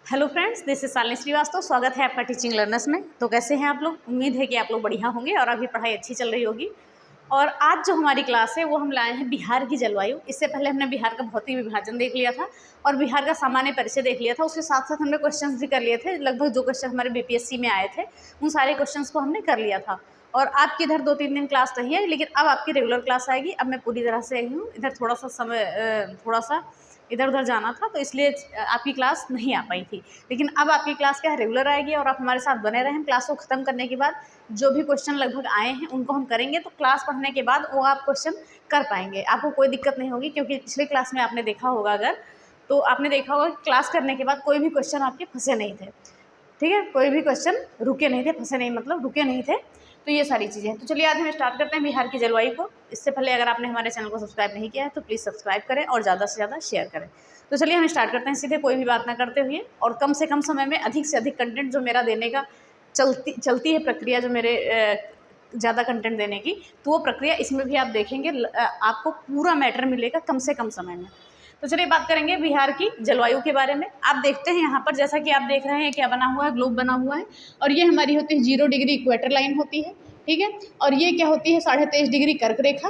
Hello friends, this is Shalini Srivastava. स्वागत है आपका टीचिंग लर्नर्स में। तो कैसे हैं आप लोग? उम्मीद है कि आप लोग बढ़िया होंगे और अभी पढ़ाई अच्छी चल रही होगी। और आज जो हमारी क्लास है वो हम लाए हैं बिहार की जलवायु। इससे पहले हमने बिहार का भौतिक विभाजन देख लिया था और बिहार का सामान्य परिचय देख लिया था। उसके साथ साथ हमने क्वेश्चंस भी कर लिए थे। लगभग जो क्वेश्चन हमारे बीपीएससी में आए थे उन सारे क्वेश्चंस को हमने कर लिया था। और आपकी इधर 2-3 दिन क्लास रही है, लेकिन अब आपकी रेगुलर क्लास आएगी। अब मैं पूरी तरह से आई हूँ। इधर थोड़ा सा समय थोड़ा सा इधर उधर जाना था, तो इसलिए आपकी क्लास नहीं आ पाई थी। लेकिन अब आपकी क्लास क्या है, रेगुलर आएगी और आप हमारे साथ बने रहें। क्लास को ख़त्म करने के बाद जो भी क्वेश्चन लगभग आए हैं उनको हम करेंगे, तो क्लास पढ़ने के बाद वो आप क्वेश्चन कर पाएंगे। आपको कोई दिक्कत नहीं होगी, क्योंकि पिछले क्लास में आपने देखा होगा, अगर तो आपने देखा होगा कि क्लास करने के बाद कोई भी क्वेश्चन आपके फंसे नहीं थे। ठीक है, कोई भी क्वेश्चन रुके नहीं थे, फंसे नहीं मतलब रुके नहीं थे। तो ये सारी चीज़ें हैं। तो चलिए आज हम स्टार्ट करते हैं बिहार की जलवायु को। इससे पहले अगर आपने हमारे चैनल को सब्सक्राइब नहीं किया है तो प्लीज़ सब्सक्राइब करें और ज़्यादा से ज़्यादा शेयर करें। तो चलिए हम स्टार्ट करते हैं सीधे, कोई भी बात ना करते हुए, और कम से कम समय में अधिक से अधिक कंटेंट जो मेरा देने का चलती है प्रक्रिया, जो मेरे ज़्यादा कंटेंट देने की, तो वो प्रक्रिया इसमें भी आप देखेंगे। आपको पूरा मैटर मिलेगा कम से कम समय में। तो चलिए बात करेंगे बिहार की जलवायु के बारे में। आप देखते हैं यहाँ पर, जैसा कि आप देख रहे हैं, क्या बना हुआ है, ग्लोब बना हुआ है। और ये हमारी होती है 0 डिग्री इक्वेटर लाइन होती है। ठीक है, और ये क्या होती है, 23.5 डिग्री कर्क रेखा।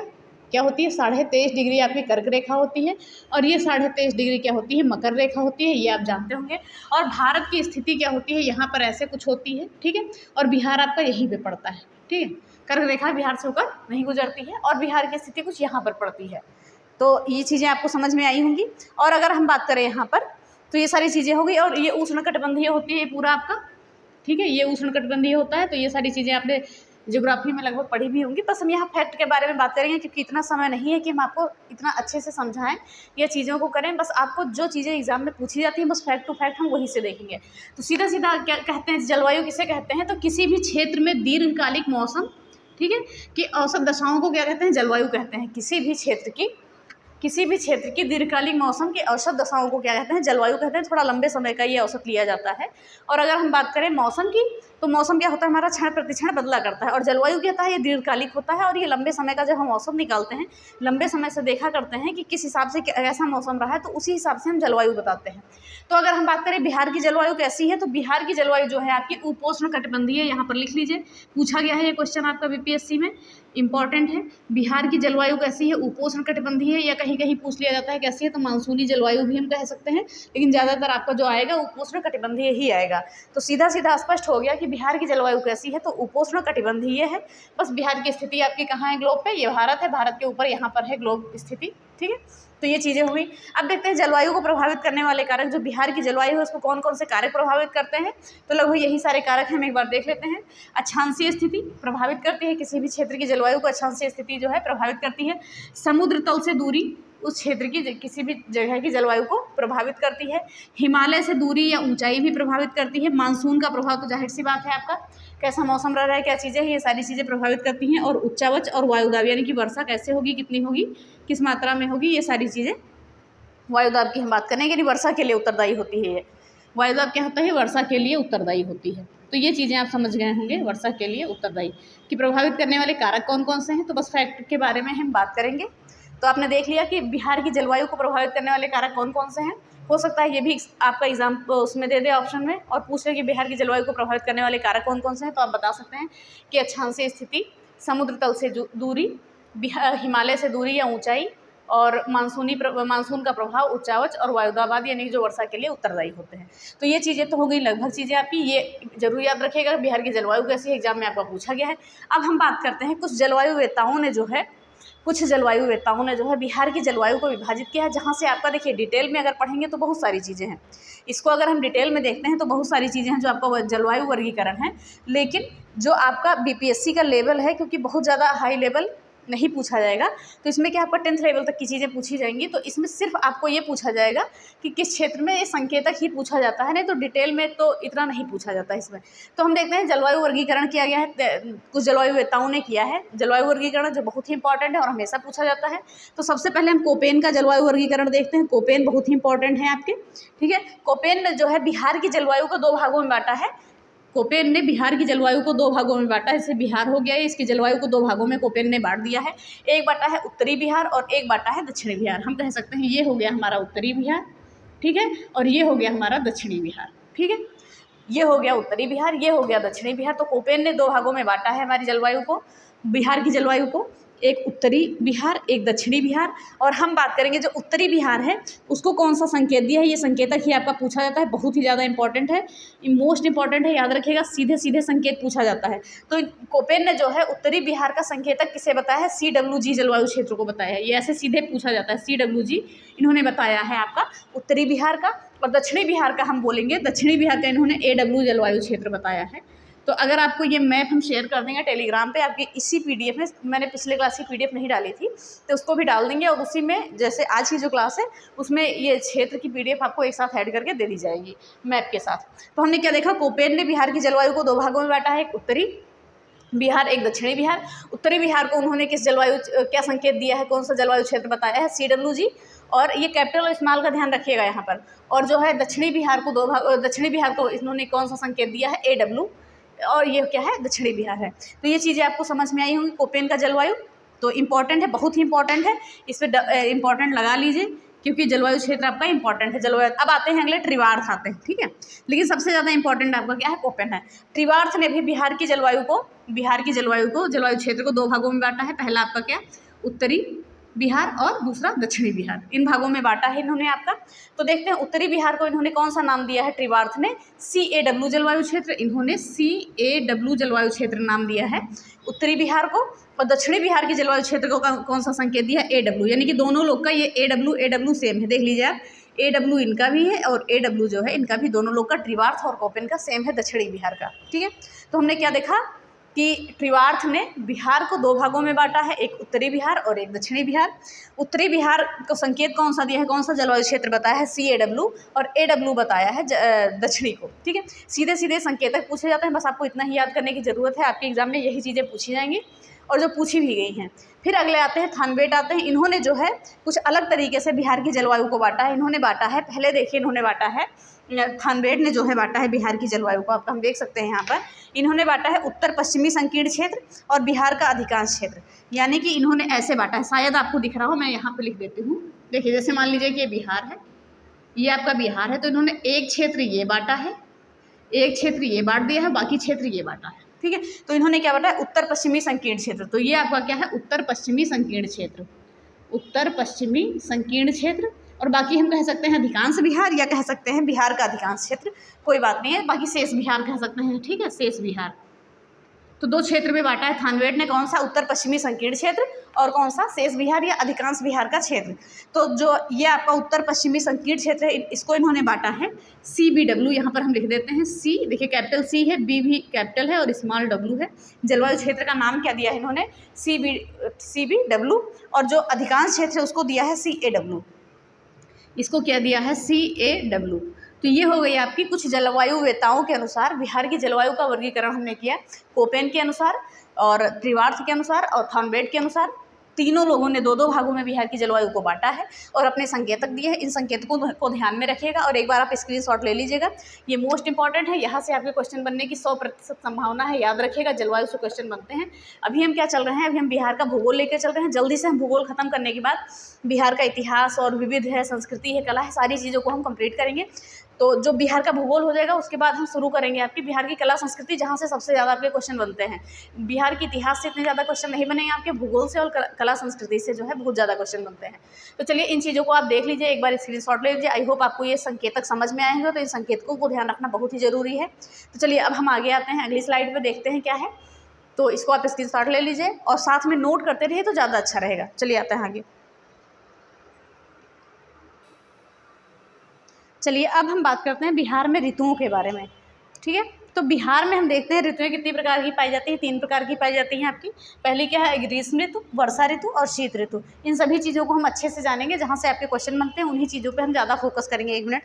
क्या होती है, 23.5 डिग्री आपकी कर्क रेखा होती है। और ये 23.5 डिग्री क्या होती है, मकर रेखा होती है। ये आप जानते होंगे। और भारत की स्थिति क्या होती है, यहाँ पर ऐसे कुछ होती है। ठीक है, और बिहार आपका यहीं पे पड़ता है। ठीक है, कर्क रेखा बिहार से होकर नहीं गुजरती है और बिहार की स्थिति कुछ यहाँ पर पड़ती है। तो ये चीज़ें आपको समझ में आई होंगी। और अगर हम बात करें यहाँ पर, तो ये सारी चीज़ें हो गई। और ये उष्णकटिबंधीय होती है पूरा आपका। ठीक है, ये उष्णकटिबंधीय होता है। तो ये सारी चीज़ें आपने ज्योग्राफी में लगभग पढ़ी भी होंगी। बस हम यहाँ फैक्ट के बारे में बात करेंगे, क्योंकि इतना समय नहीं है कि हम आपको इतना अच्छे से समझाएं या चीज़ों को करें। बस आपको जो चीज़ें एग्जाम में पूछी जाती हैं, बस फैक्ट टू फैक्ट हम वहीं से देखेंगे। तो सीधा सीधा क्या कहते हैं, जलवायु किसे कहते हैं? तो किसी भी क्षेत्र में दीर्घकालिक मौसम, ठीक है, कि औसत दशाओं को क्या कहते हैं, जलवायु कहते हैं। किसी भी क्षेत्र की दीर्घकालिक मौसम की औसत दशाओं को क्या कहते हैं, जलवायु कहते हैं। थोड़ा लंबे समय का ये औसत लिया जाता है। और अगर हम बात करें मौसम की, तो मौसम क्या होता है, हमारा क्षण प्रतिक्षण बदला करता है। और जलवायु क्या होता है, ये दीर्घकालिक होता है। और ये लंबे समय का जब हम औसत निकालते हैं, लंबे समय से देखा करते हैं कि किस हिसाब से कैसा मौसम रहा है, तो उसी हिसाब से हम जलवायु बताते हैं। तो अगर हम बात करें बिहार की जलवायु कैसी है, तो बिहार की जलवायु जो है आपकी उपोष्ण कटिबंधीय है। यहाँ पर लिख लीजिए, पूछा गया है ये क्वेश्चन आपका बीपीएससी में, इंपॉर्टेंट है। बिहार की जलवायु कैसी है, उपोष्ण कटिबंधीय है, या कहीं कहीं पूछ लिया जाता है कैसी है, तो मानसूनी जलवायु भी हम कह सकते हैं। लेकिन ज़्यादातर आपका जो आएगा उपोष्ण कटिबंधीय ही आएगा। तो सीधा सीधा स्पष्ट हो गया कि बिहार की जलवायु कैसी है, तो उपोष्ण कटिबंधीय है। बस बिहार की स्थिति आपकी कहाँ है, ग्लोब पे, ये भारत है, भारत के ऊपर यहाँ पर है ग्लोब स्थिति। ठीक है, तो ये चीज़ें हुई। अब देखते हैं जलवायु को प्रभावित करने वाले कारक। जो बिहार की जलवायु है उसको कौन कौन से कारक प्रभावित करते हैं, तो लगभग यही सारे कारक हैं। हम एक बार देख लेते हैं। अक्षांशीय स्थिति प्रभावित करती है, किसी भी क्षेत्र की जलवायु को अक्षांशीय स्थिति जो है प्रभावित करती है। समुद्र तल से दूरी उस क्षेत्र की किसी भी जगह की जलवायु को प्रभावित करती है। हिमालय से दूरी या ऊंचाई भी प्रभावित करती है। मानसून का प्रभाव तो जाहिर सी बात है, आपका कैसा मौसम रह रहा है, क्या चीज़ें हैं, ये सारी चीज़ें प्रभावित करती हैं। और उच्चावच और वायुदाब, यानी कि वर्षा कैसे होगी, कितनी होगी, किस मात्रा में होगी, ये सारी चीज़ें वायुदाब की हम बात करें, यानी वर्षा के लिए उत्तरदायी होती है। ये वायुदाब क्या होता है, वर्षा के लिए उत्तरदायी होती है। तो ये चीज़ें आप समझ गए होंगे, वर्षा के लिए उत्तरदायी कि प्रभावित करने वाले कारक कौन कौन से हैं। तो बस फैक्ट के बारे में हम बात करेंगे। तो आपने देख लिया कि बिहार की जलवायु को प्रभावित करने वाले कारक कौन कौन से हैं। हो सकता है ये भी आपका एग्जाम उसमें दे दे ऑप्शन में, और पूछ ले कि बिहार की जलवायु को प्रभावित करने वाले कारक कौन कौन से हैं। तो आप बता सकते हैं कि अक्षांशीय स्थिति, समुद्र तल से दूरी, हिमालय से दूरी या ऊंचाई, और मानसून का प्रभाव, उच्चावच और वायुदाबाद, यानी जो वर्षा के लिए उत्तरदायी होते हैं। तो ये चीज़ें तो हो गई लगभग चीज़ें आपकी। ये जरूर याद रखिएगा, बिहार की जलवायु कैसी है, एग्जाम में आपका पूछा गया है। अब हम बात करते हैं, कुछ जलवायुवेत्ताओं ने जो है बिहार की जलवायु को विभाजित किया है। जहाँ से आपका देखिए डिटेल में अगर पढ़ेंगे तो बहुत सारी चीज़ें हैं। इसको अगर हम डिटेल में देखते हैं तो बहुत सारी चीज़ें हैं जो आपका जलवायु वर्गीकरण है। लेकिन जो आपका बीपीएससी का लेवल है, क्योंकि बहुत ज़्यादा हाई लेवल नहीं पूछा जाएगा, तो इसमें क्या आपका 10th लेवल तक की चीज़ें पूछी जाएंगी। तो इसमें सिर्फ आपको ये पूछा जाएगा कि किस क्षेत्र में ये संकेतक ही पूछा जाता है, नहीं तो डिटेल में तो इतना नहीं पूछा जाता इसमें। तो हम देखते हैं जलवायु वर्गीकरण किया गया है, कुछ जलवायुवेत्ताओं ने किया है जलवायु वर्गीकरण, जो बहुत ही इंपॉर्टेंट है और हमेशा पूछा जाता है। तो सबसे पहले हम कोपेन का जलवायु वर्गीकरण देखते हैं। कोपेन बहुत ही इंपॉर्टेंट है आपके। ठीक है, कोपेन जो है बिहार की जलवायु को 2 भागों में बांटा है। कोपेन ने बिहार की जलवायु को 2 भागों में बांटा है। जैसे बिहार हो गया है, इसकी जलवायु को 2 भागों में कोपेन ने बांट दिया है। एक बांटा है उत्तरी बिहार और एक बांटा है दक्षिणी बिहार। हम कह सकते हैं ये हो गया हमारा उत्तरी बिहार, ठीक है, और ये हो गया हमारा दक्षिणी बिहार। ठीक है, ये हो गया उत्तरी बिहार, ये हो गया दक्षिणी बिहार। तो कोपेन ने 2 भागों में बांटा है हमारी जलवायु को, बिहार की जलवायु को, एक उत्तरी बिहार, एक दक्षिणी बिहार। और हम बात करेंगे जो उत्तरी बिहार है उसको कौन सा संकेत दिया है, ये संकेतक ही आपका पूछा जाता है, बहुत ही ज़्यादा इंपॉर्टेंट है, मोस्ट इंपॉर्टेंट है, याद रखिएगा, सीधे सीधे संकेत पूछा जाता है। तो कोपेन ने जो है उत्तरी बिहार का संकेतक किसे बताया है, CWG जलवायु क्षेत्र को बताया है। ये ऐसे सीधे पूछा जाता है, CWG इन्होंने बताया है आपका उत्तरी बिहार का। और दक्षिणी बिहार का हम बोलेंगे, दक्षिणी बिहार का इन्होंने AW जलवायु क्षेत्र बताया है। तो अगर आपको ये मैप हम शेयर कर देंगे टेलीग्राम पे, आपकी इसी PDF में, मैंने पिछले क्लास की PDF नहीं डाली थी तो उसको भी डाल देंगे, और उसी में जैसे आज की जो क्लास है उसमें ये क्षेत्र की PDF आपको एक साथ ऐड करके दे दी जाएगी मैप के साथ। तो हमने क्या देखा, कोपेन ने बिहार की जलवायु को 2 भागों में बांटा है, एक उत्तरी बिहार, एक दक्षिणी बिहार। उत्तरी बिहार को उन्होंने किस जलवायु क्या संकेत दिया है, कौन सा जलवायु क्षेत्र बताया है, CWG। और ये कैपिटल और स्मॉल का ध्यान रखिएगा यहाँ पर। और जो है दक्षिणी बिहार को दक्षिणी बिहार को इन्होंने कौन सा संकेत दिया है, AW, और ये क्या है, दक्षिणी बिहार है। तो ये चीज़ें आपको समझ में आई होंगी कोपेन का जलवायु। तो इम्पॉर्टेंट है, बहुत ही इंपॉर्टेंट है, इस पर इंपॉर्टेंट लगा लीजिए क्योंकि जलवायु क्षेत्र आपका इंपॉर्टेंट है। जलवायु, अब आते हैं अगले त्रिवार्थ आते हैं, ठीक है, लेकिन सबसे ज़्यादा इंपॉर्टेंट आपका क्या है, कोपेन है। त्रिवार्थ ने भी बिहार की जलवायु को जलवायु क्षेत्र को 2 भागों में बांटा है। पहला आपका क्या, उत्तरी बिहार, और दूसरा दक्षिणी बिहार, इन भागों में बांटा है इन्होंने आपका। तो देखते हैं उत्तरी बिहार को इन्होंने कौन सा नाम दिया है, त्रिवार्थ ने CAW जलवायु क्षेत्र, इन्होंने CAW जलवायु क्षेत्र नाम दिया है उत्तरी बिहार को। और दक्षिणी बिहार की जलवायु क्षेत्र को कौन सा संकेत दिया है, AW, यानी कि दोनों लोग का ये AW सेम है, देख लीजिए आप, AW इनका भी है और AW जो है इनका भी, दोनों लोग का, त्रिवार्थ और कोपेन का सेम है दक्षिणी बिहार का, ठीक है। तो हमने क्या देखा कि त्रिवार्थ ने बिहार को 2 भागों में बांटा है, एक उत्तरी बिहार और एक दक्षिणी बिहार। उत्तरी बिहार को संकेत कौन सा दिया है, कौन सा जलवायु क्षेत्र बताया है, CAW, और AW बताया है दक्षिणी को, ठीक है। सीधे सीधे संकेतक पूछे जाते हैं, बस आपको इतना ही याद करने की ज़रूरत है, आपके एग्जाम में यही चीज़ें पूछी जाएंगी और जो पूछी भी गई हैं। फिर अगले आते हैं थानवेट आते हैं, इन्होंने जो है कुछ अलग तरीके से बिहार की जलवायु को बांटा है। इन्होंने बांटा है, पहले देखिए इन्होंने बांटा है, थानवेट ने जो है बांटा है बिहार की जलवायु को, आप हम देख सकते हैं यहाँ पर, इन्होंने बांटा है उत्तर पश्चिमी संकीर्ण क्षेत्र और बिहार का अधिकांश क्षेत्र, यानी कि इन्होंने ऐसे बांटा है, शायद आपको दिख रहा हो, मैं यहाँ पे लिख देती हूँ। देखिए जैसे मान लीजिए कि ये बिहार है, ये आपका बिहार है, तो इन्होंने एक क्षेत्र ये बांटा है, एक क्षेत्र ये बांट दिया है, बाकी क्षेत्र ये बांटा है, ठीक है। तो इन्होंने क्या बांटा है, उत्तर पश्चिमी संकीर्ण क्षेत्र। तो ये आपका क्या है, उत्तर पश्चिमी संकीर्ण क्षेत्र, उत्तर पश्चिमी संकीर्ण क्षेत्र। और बाकी हम कह सकते हैं अधिकांश बिहार, या कह सकते हैं बिहार का अधिकांश क्षेत्र, कोई बात नहीं है, बाकी शेष बिहार कह सकते हैं, ठीक है, शेष बिहार। तो 2 क्षेत्र में बांटा है थानवेट ने, कौन सा, उत्तर पश्चिमी संकीर्ण क्षेत्र, और कौन सा, शेष बिहार या अधिकांश बिहार का क्षेत्र। तो जो ये आपका उत्तर पश्चिमी संकीर्ण क्षेत्र है, इसको इन्होंने बांटा है CBW, यहाँ पर हम लिख देते हैं C, देखिए कैपिटल C है, B भी कैपिटल है और स्मॉल W है। जलवायु क्षेत्र का नाम क्या दिया है इन्होंने, CBW, और जो अधिकांश क्षेत्र है उसको दिया है CAW, इसको क्या दिया है, CAW। तो ये हो गई आपकी कुछ जलवायु वेताओं के अनुसार बिहार की जलवायु का वर्गीकरण हमने किया, कोपेन के अनुसार और त्रिवार्थ के अनुसार और थानवेट के अनुसार। तीनों लोगों ने 2-2 भागों में बिहार की जलवायु को बांटा है और अपने संकेतक दिए हैं। इन संकेतकों को ध्यान में रखिएगा और एक बार आप स्क्रीनशॉट ले लीजिएगा, ये मोस्ट इंपॉर्टेंट है, यहाँ से आपके क्वेश्चन बनने की 100% संभावना है, याद रखिएगा, जलवायु से क्वेश्चन बनते हैं। अभी हम क्या चल रहे हैं, अभी हम बिहार का भूगोल लेकर चल रहे हैं। जल्दी से हम भूगोल खत्म करने के बाद बिहार का इतिहास और विविध है, संस्कृति है, कला है, सारी चीज़ों को हम कंप्लीट करेंगे। तो जो बिहार का भूगोल हो जाएगा उसके बाद हम शुरू करेंगे आपकी बिहार की कला संस्कृति, जहाँ से सबसे ज़्यादा आपके क्वेश्चन बनते हैं। बिहार के इतिहास से इतने ज़्यादा क्वेश्चन नहीं बनेंगे आपके, भूगोल से और कला संस्कृति से जो है बहुत ज़्यादा क्वेश्चन बनते हैं। तो चलिए इन चीज़ों को आप देख लीजिए, एक बार स्क्रीनशॉट ले लीजिए। आई होप आपको ये संकेतक समझ में आए होंगे, तो इन संकेतकों को ध्यान रखना बहुत ही ज़रूरी है। तो चलिए अब हम आगे आते हैं, अगली स्लाइड पर देखते हैं क्या है। तो इसको आप स्क्रीनशॉट ले लीजिए और साथ में नोट करते रहिए तो ज़्यादा अच्छा रहेगा। चलिए आते हैं आगे। चलिए अब हम बात करते हैं बिहार में ऋतुओं के बारे में, ठीक है। तो बिहार में हम देखते हैं ऋतुएं कितनी प्रकार की पाई जाती हैं, 3 प्रकार की पाई जाती हैं आपकी। पहली क्या है, ग्रीष्म ऋतु, वर्षा ऋतु और शीत ऋतु। इन सभी चीज़ों को हम अच्छे से जानेंगे, जहाँ से आपके क्वेश्चन बनते हैं उन्हीं चीज़ों पे हम ज़्यादा फोकस करेंगे। 1 मिनट,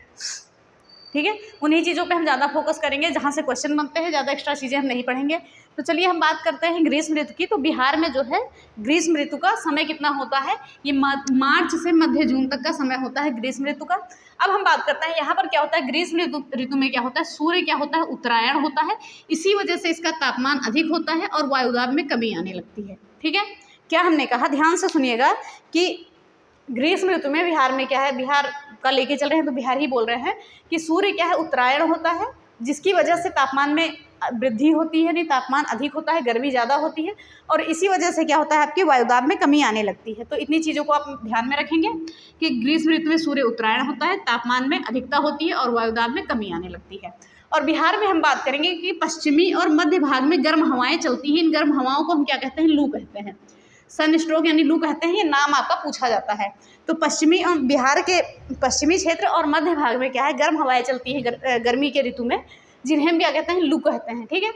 ठीक है, उन्हीं चीज़ों पे हम ज़्यादा फोकस करेंगे जहाँ से क्वेश्चन बनते हैं, ज़्यादा एक्स्ट्रा चीज़ें हम नहीं पढ़ेंगे। तो चलिए हम बात करते हैं ग्रीष्म ऋतु की। तो बिहार में जो है ग्रीष्म ऋतु का समय कितना होता है, ये मार्च से मध्य जून तक का समय होता है ग्रीष्म ऋतु का। अब हम बात करते हैं यहाँ पर क्या होता है, ग्रीष्म ऋतु में क्या होता है, सूर्य क्या होता है, उत्तरायण होता है, इसी वजह से इसका तापमान अधिक होता है और वायुदाब में कमी आने लगती है, ठीक है। क्या हमने कहा, ध्यान से सुनिएगा कि ग्रीष्म ऋतु में बिहार में क्या है, बिहार का लेके चल रहे हैं तो बिहार ही बोल रहे हैं कि सूर्य क्या है, उत्तरायण होता है, जिसकी वजह से तापमान में वृद्धि होती है, यानी तापमान अधिक होता है, गर्मी ज़्यादा होती है, और इसी वजह से क्या होता है, आपके वायुदाब में कमी आने लगती है। तो इतनी चीज़ों को आप ध्यान में रखेंगे कि ग्रीष्म ऋतु में सूर्य उत्तरायण होता है, तापमान में अधिकता होती है और वायुदाब में कमी आने लगती है। और बिहार में हम बात करेंगे कि पश्चिमी और मध्य भाग में गर्म हवाएं चलती हैं। इन गर्म हवाओं को हम क्या कहते हैं, लू कहते हैं, सन स्ट्रोक यानी लू कहते हैं। ये नाम आपका पूछा जाता है। तो पश्चिमी और बिहार के पश्चिमी क्षेत्र और मध्य भाग में क्या है, गर्म हवाएं चलती हैं गर्मी के ऋतु में, जिन्हें हम क्या कहते हैं, लू कहते हैं। ठीक है।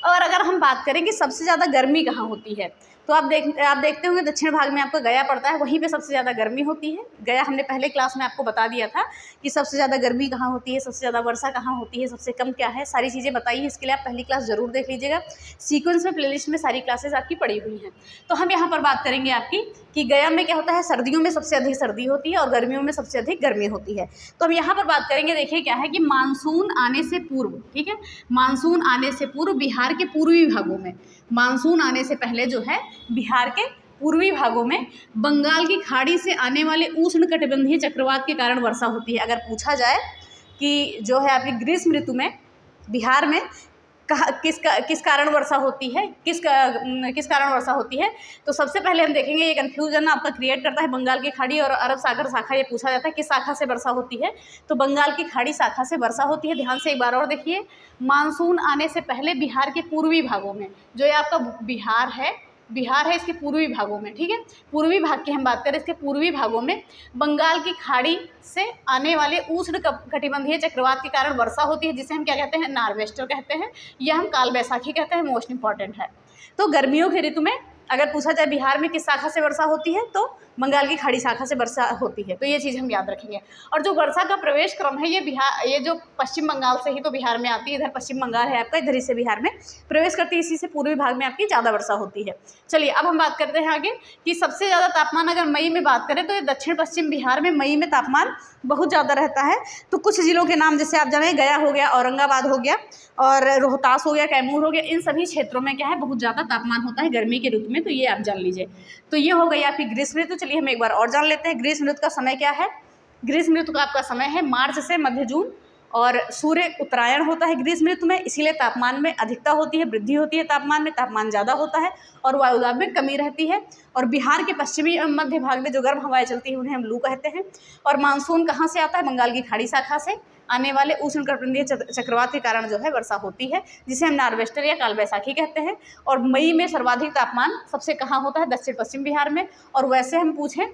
और अगर हम बात करें कि सबसे ज़्यादा गर्मी कहाँ होती है, तो आप देखते होंगे दक्षिण भाग में आपका गया पड़ता है, वहीं पे सबसे ज़्यादा गर्मी होती है। गया हमने पहले क्लास में आपको बता दिया था कि सबसे ज़्यादा गर्मी कहाँ होती है, सबसे ज़्यादा वर्षा कहाँ होती है, सबसे कम क्या है, सारी चीज़ें बताई है। इसके लिए आप पहली क्लास ज़रूर देख लीजिएगा। सीक्वेंस में प्लेलिस्ट में सारी क्लासेस आपकी पड़ी हुई हैं। तो हम यहाँ पर बात करेंगे आपकी कि गया में क्या होता है, सर्दियों में सबसे अधिक सर्दी होती है और गर्मियों में सबसे अधिक गर्मी होती है। तो हम यहाँ पर बात करेंगे, देखिए क्या है कि मानसून आने से पूर्व, ठीक है, मानसून आने से पूर्व बिहार के पूर्वी भागों में, मानसून आने से पहले जो है बिहार के पूर्वी भागों में बंगाल की खाड़ी से आने वाले उष्णकटिबंधीय चक्रवात के कारण वर्षा होती है। अगर पूछा जाए कि जो है आपकी ग्रीष्म ऋतु में बिहार में किस कारण वर्षा होती है, किस कारण वर्षा होती है, तो सबसे पहले हम देखेंगे, ये कन्फ्यूजन आपका क्रिएट करता है बंगाल की खाड़ी और अरब सागर शाखा। ये पूछा जाता है किस शाखा से वर्षा होती है, तो बंगाल की खाड़ी शाखा से वर्षा होती है। ध्यान से एक बार और देखिए, मानसून आने से पहले बिहार के पूर्वी भागों में, जो ये आपका बिहार है इसके पूर्वी भागों में, ठीक है, पूर्वी भाग की हम बात करें, इसके पूर्वी भागों में बंगाल की खाड़ी से आने वाले उष्ण कटिबंधीय चक्रवात के कारण वर्षा होती है, जिसे हम क्या कहते हैं, नॉर्वेस्टर कहते हैं, या हम काल बैसाखी कहते हैं। मोस्ट इंपॉर्टेंट है। तो गर्मियों के ऋतु में अगर पूछा जाए बिहार में किस शाखा से वर्षा होती है, तो बंगाल की खाड़ी शाखा से वर्षा होती है। तो ये चीज़ हम याद रखेंगे। और जो वर्षा का प्रवेश क्रम है, ये जो पश्चिम बंगाल से ही तो बिहार में आती है, इधर पश्चिम बंगाल है आपका, इधर ही से बिहार में प्रवेश करती है, इसी से पूर्वी भाग में आपकी ज़्यादा वर्षा होती है। चलिए अब हम बात करते हैं आगे कि सबसे ज़्यादा तापमान अगर मई में बात करें तो ये दक्षिण पश्चिम बिहार में मई में तापमान बहुत ज़्यादा रहता है। तो कुछ ज़िलों के नाम जैसे आप जाने, गया हो गया, औरंगाबाद हो गया, और रोहतास हो गया, कैमूर हो गया, इन सभी क्षेत्रों में क्या है, बहुत ज़्यादा तापमान होता है गर्मी के ऋतु में। तो ये आप जान लीजिए। तो ये हो गई आपकी ग्रीष्म ऋतु। चलिए हम एक बार और जान लेते हैं ग्रीष्म ऋतु का समय क्या है। ग्रीष्म ऋतु का आपका समय है मार्च से मध्य जून, और सूर्य उत्तरायण होता है ग्रीष्म ऋतु में, इसीलिए तापमान में अधिकता होती है, वृद्धि होती है तापमान में, तापमान ज़्यादा होता है और वायुदाब में कमी रहती है। और बिहार के पश्चिमी एवं मध्य भाग में जो गर्म हवाएं चलती हैं उन्हें हम लू कहते हैं। और मानसून कहाँ से आता है, बंगाल की खाड़ी शाखा से आने वाले उष्णकटिबंधीय चक्रवात के कारण जो है वर्षा होती है, जिसे हम नॉर्वेस्टर या काल बैसाखी कहते हैं। और मई में सर्वाधिक तापमान सबसे कहाँ होता है, दक्षिण पश्चिम बिहार में। और वैसे हम पूछें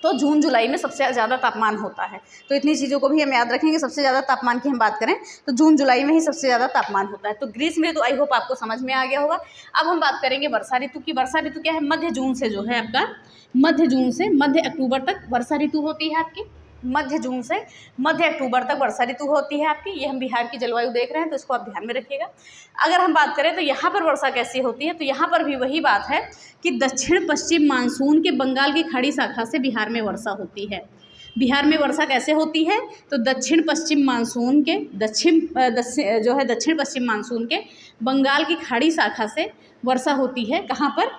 तो जून जुलाई में सबसे ज़्यादा तापमान होता है। तो इतनी चीज़ों को भी हम याद रखेंगे। सबसे ज़्यादा तापमान की हम बात करें तो जून जुलाई में ही सबसे ज़्यादा तापमान होता है। तो ग्रीष्म ऋतु आई होप आपको समझ में आ गया होगा। अब हम बात करेंगे वर्षा ऋतु की। वर्षा ऋतु क्या है, मध्य जून से जो है आपका, मध्य जून से मध्य अक्टूबर तक वर्षा ऋतु होती है आपकी। मध्य जून से मध्य अक्टूबर तक वर्षा ऋतु होती है आपकी। ये हम बिहार की जलवायु देख रहे हैं तो इसको आप ध्यान में रखिएगा। अगर हम बात करें तो यहाँ पर वर्षा कैसी होती है, तो यहाँ पर भी वही बात है कि दक्षिण पश्चिम मानसून के बंगाल की खाड़ी शाखा से बिहार में वर्षा होती है। बिहार में वर्षा कैसे होती है, तो दक्षिण पश्चिम मानसून के दक्षिण पश्चिम मानसून के बंगाल की खाड़ी शाखा से वर्षा होती है। कहाँ पर,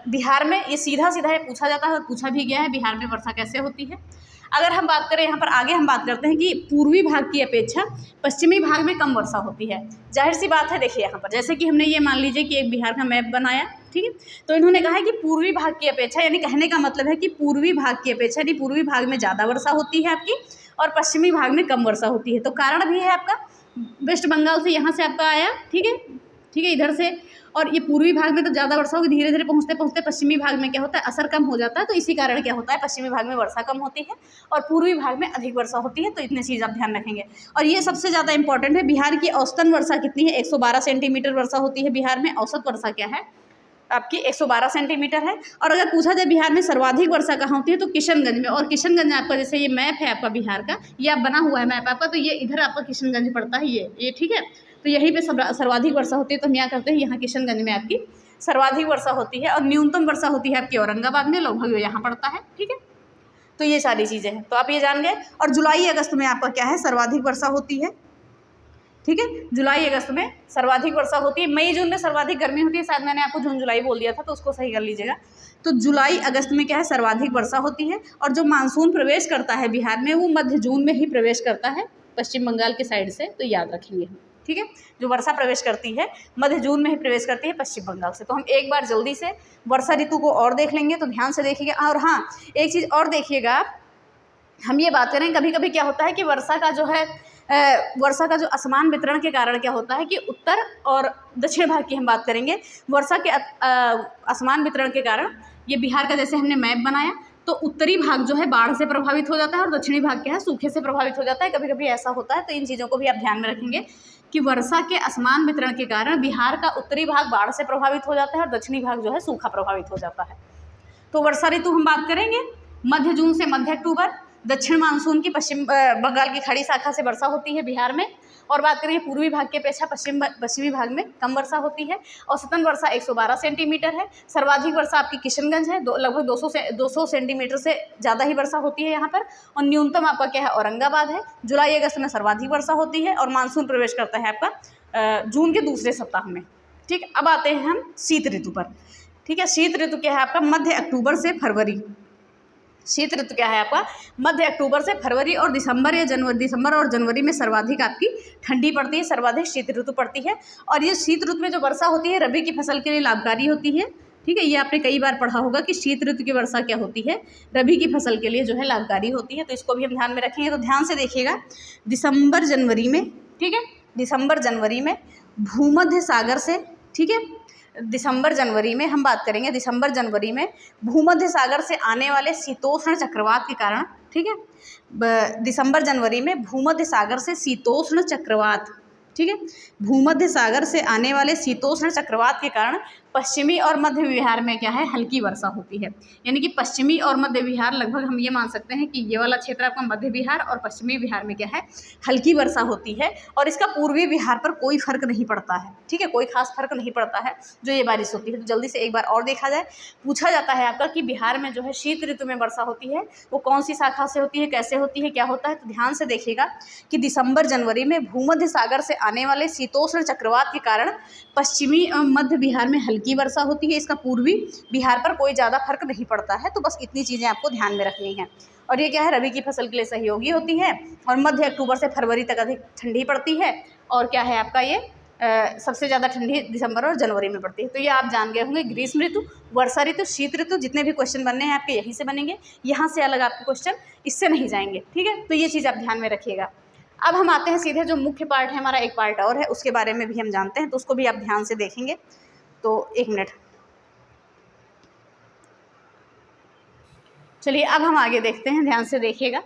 बिहार में। ये सीधा सीधा ये पूछा जाता है और पूछा भी गया है, बिहार में वर्षा कैसे होती है। अगर हम बात करें यहाँ पर आगे हम बात करते हैं कि पूर्वी भाग की अपेक्षा पश्चिमी भाग में कम वर्षा होती है। जाहिर सी बात है, देखिए यहाँ पर जैसे कि हमने ये मान लीजिए कि एक बिहार का मैप बनाया, ठीक है, तो इन्होंने कहा है कि पूर्वी भाग की अपेक्षा, यानी कहने का मतलब है कि पूर्वी भाग की अपेक्षा, यानी पूर्वी भाग में ज़्यादा वर्षा होती है आपकी और पश्चिमी भाग में कम वर्षा होती है। तो कारण भी है आपका, वेस्ट बंगाल से यहाँ से आपका आया, ठीक है, इधर से, और ये पूर्वी भाग में तो ज़्यादा वर्षा होगी, धीरे धीरे पहुँचते पहुँचते पश्चिमी भाग में क्या होता है, असर कम हो जाता है। तो इसी कारण क्या होता है, पश्चिमी भाग में वर्षा कम होती है और पूर्वी भाग में अधिक वर्षा होती है। तो इतने चीज़ आप ध्यान रखेंगे। और ये सबसे ज़्यादा इंपॉर्टेंट है, बिहार की औसतन वर्षा कितनी है, 112 सेंटीमीटर वर्षा होती है बिहार में। औसत वर्षा क्या है आपकी, 112 सेंटीमीटर है। और अगर पूछा जाए बिहार में सर्वाधिक वर्षा कहाँ होती है, तो किशनगंज में। और किशनगंज आपका, जैसे ये मैप है आपका बिहार का, ये आप बना हुआ है मैप आपका, तो ये इधर आपका किशनगंज पड़ता है, ये ठीक है। तो यहीं पे सर्वाधिक वर्षा होती है। तो हम यहाँ करते हैं, यहाँ किशनगंज में आपकी सर्वाधिक वर्षा होती है। और न्यूनतम वर्षा होती है आपकी औरंगाबाद में, लगभग यहाँ पड़ता है, ठीक है। तो ये सारी चीज़ें हैं, तो आप ये जान गए। और जुलाई अगस्त में आपका क्या है, सर्वाधिक वर्षा होती है। ठीक है। जुलाई अगस्त में सर्वाधिक वर्षा होती है, मई जून में सर्वाधिक गर्मी होती है, शायद मैंने आपको जून जुलाई बोल दिया था तो उसको सही कर लीजिएगा। तो जुलाई अगस्त में क्या है, सर्वाधिक वर्षा होती है। और जो मानसून प्रवेश करता है बिहार में वो मध्य जून में ही प्रवेश करता है पश्चिम बंगाल के साइड से, तो याद रखेंगे हम, ठीक है। जो वर्षा प्रवेश करती है मध्य जून में ही प्रवेश करती है पश्चिम बंगाल से। तो हम एक बार जल्दी से वर्षा ऋतु को और देख लेंगे, तो ध्यान से देखिएगा। और हाँ, एक चीज़ और देखिएगा आप, हम ये बात करें कभी कभी क्या होता है कि वर्षा का जो असमान वितरण के कारण क्या होता है कि उत्तर और दक्षिण भाग की हम बात करेंगे। वर्षा के असमान वितरण के कारण ये बिहार का जैसे हमने मैप बनाया तो उत्तरी भाग जो है बाढ़ से प्रभावित हो जाता है और दक्षिणी भाग क्या है, सूखे से प्रभावित हो जाता है। कभी कभी ऐसा होता है, तो इन चीज़ों को भी आप ध्यान में रखेंगे कि वर्षा के असमान वितरण के कारण बिहार का उत्तरी भाग बाढ़ से प्रभावित हो जाता है और दक्षिणी भाग जो है सूखा प्रभावित हो जाता है। तो वर्षा ऋतु हम बात करेंगे मध्य जून से मध्य अक्टूबर। दक्षिण मानसून की पश्चिम बंगाल की खाड़ी शाखा से वर्षा होती है बिहार में। और बात करेंगे पूर्वी भाग की अपेक्षा पश्चिमी भाग में कम वर्षा होती है। औसतन वर्षा 112 सेंटीमीटर है। सर्वाधिक वर्षा आपकी किशनगंज है, लगभग 200 सेंटीमीटर से ज़्यादा ही वर्षा होती है यहाँ पर। और न्यूनतम आपका क्या है, औरंगाबाद है। जुलाई अगस्त में सर्वाधिक वर्षा होती है और मानसून प्रवेश करता है आपका जून के दूसरे सप्ताह में, ठीक। अब आते हैं हम शीत ऋतु पर, ठीक है। शीत ऋतु क्या है आपका, मध्य अक्टूबर से फरवरी। शीत ऋतु क्या है आपका, मध्य अक्टूबर से फरवरी और दिसंबर और जनवरी में सर्वाधिक आपकी ठंडी पड़ती है, सर्वाधिक शीत ऋतु पड़ती है। और ये शीत ऋतु में जो वर्षा होती है रबी की फसल के लिए लाभकारी होती है, ठीक है। ये आपने कई बार पढ़ा होगा कि शीत ऋतु की वर्षा क्या होती है, रबी की फसल के लिए जो है लाभकारी होती है। तो इसको भी हम ध्यान में रखेंगे। तो ध्यान से देखिएगा, दिसंबर जनवरी में, ठीक है, दिसंबर जनवरी में भूमध्य सागर से, ठीक है, दिसंबर जनवरी में हम बात करेंगे, दिसंबर जनवरी में भूमध्य सागर से आने वाले शीतोष्ण चक्रवात के कारण, ठीक है, दिसंबर जनवरी में भूमध्य सागर से शीतोष्ण चक्रवात, ठीक है, भूमध्य सागर से आने वाले शीतोष्ण चक्रवात के कारण पश्चिमी और मध्य बिहार में क्या है, हल्की वर्षा होती है। यानी कि पश्चिमी और मध्य बिहार, लगभग हम ये मान सकते हैं कि ये वाला क्षेत्र आपका मध्य बिहार और पश्चिमी बिहार में क्या है, हल्की वर्षा होती है। और इसका पूर्वी बिहार पर कोई फर्क नहीं पड़ता है, ठीक है, कोई खास फर्क नहीं पड़ता है जो ये बारिश होती है। तो जल्दी से एक बार और देखा जाए, पूछा जाता है आपका कि बिहार में जो है शीत ऋतु में वर्षा होती है वो कौन सी शाखा से होती है, कैसे होती है, क्या होता है। तो ध्यान से देखिएगा कि दिसंबर जनवरी में भूमध्य सागर से आने वाले शीतोष्ण चक्रवात के कारण पश्चिमी मध्य बिहार में हल्की वर्षा होती है। इसका पूर्वी बिहार पर कोई ज़्यादा फर्क नहीं पड़ता है। तो बस इतनी चीज़ें आपको ध्यान में रखनी है। और ये क्या है, रबी की फसल के लिए सहयोगी होती है और मध्य अक्टूबर से फरवरी तक अधिक ठंडी पड़ती है। और क्या है आपका ये सबसे ज़्यादा ठंडी दिसंबर और जनवरी में पड़ती है। तो ये आप जान गए होंगे, ग्रीष्म ऋतु, वर्षा ऋतु, शीत ऋतु, जितने भी क्वेश्चन बनने हैं आपके यहीं से बनेंगे, यहाँ से अलग आपके क्वेश्चन इससे नहीं जाएंगे, ठीक है। तो ये चीज़ आप ध्यान में रखिएगा। अब हम आते हैं सीधे जो मुख्य पार्ट है हमारा, एक पार्ट और है उसके बारे में भी हम जानते हैं, तो उसको भी आप ध्यान से देखेंगे। तो एक मिनट, चलिए अब हम आगे देखते हैं। ध्यान से देखिएगा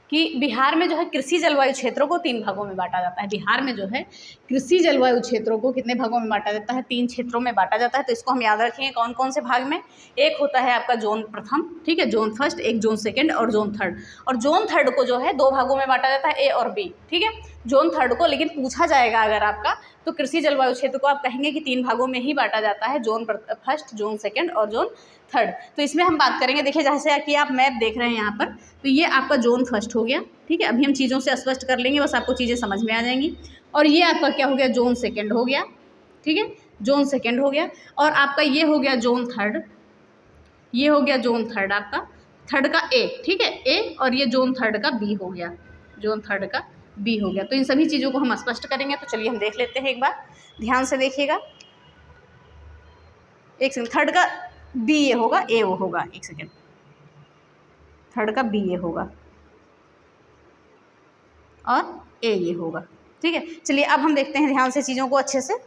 कि बिहार में जो है कृषि जलवायु क्षेत्रों को 3 भागों में बांटा जाता है। बिहार में जो है कृषि जलवायु क्षेत्रों को कितने भागों में बांटा जाता है, 3 क्षेत्रों में बांटा जाता है। तो इसको हम याद रखेंगे कौन कौन से भाग में। एक होता है आपका जोन प्रथम, ठीक है, जोन फर्स्ट, एक जोन सेकंड और जोन थर्ड। और जोन थर्ड को जो है 2 भागों में बांटा जाता है, ए और बी, ठीक है, जोन थर्ड को। लेकिन पूछा जाएगा अगर आपका, तो कृषि जलवायु क्षेत्र को आप कहेंगे कि 3 भागों में ही बांटा जाता है, जोन फर्स्ट, जोन सेकंड और जोन थर्ड। तो इसमें हम बात करेंगे, देखिए जैसे कि आप मैप देख रहे हैं यहाँ पर, तो ये आपका जोन फर्स्ट हो गया, ठीक है। अभी हम चीज़ों से स्पष्ट कर लेंगे, बस आपको चीज़ें समझ में आ जाएंगी। और ये आपका क्या हो गया, जोन सेकंड हो गया, ठीक है, जोन सेकंड हो गया। और आपका ये हो गया जोन थर्ड, ये हो गया जोन थर्ड आपका, थर्ड का ए, ठीक है, ए। और ये जोन थर्ड का बी हो गया, जोन थर्ड का बी हो गया। तो इन सभी चीज़ों को हम स्पष्ट करेंगे। तो चलिए हम देख लेते हैं एक बार, ध्यान से देखिएगा। एक सेकंड, थर्ड का बी ये होगा, ए वो होगा, एक सेकंड, थर्ड का बी ये होगा और ए ये होगा, ठीक है। चलिए अब हम देखते हैं ध्यान से चीज़ों को अच्छे से।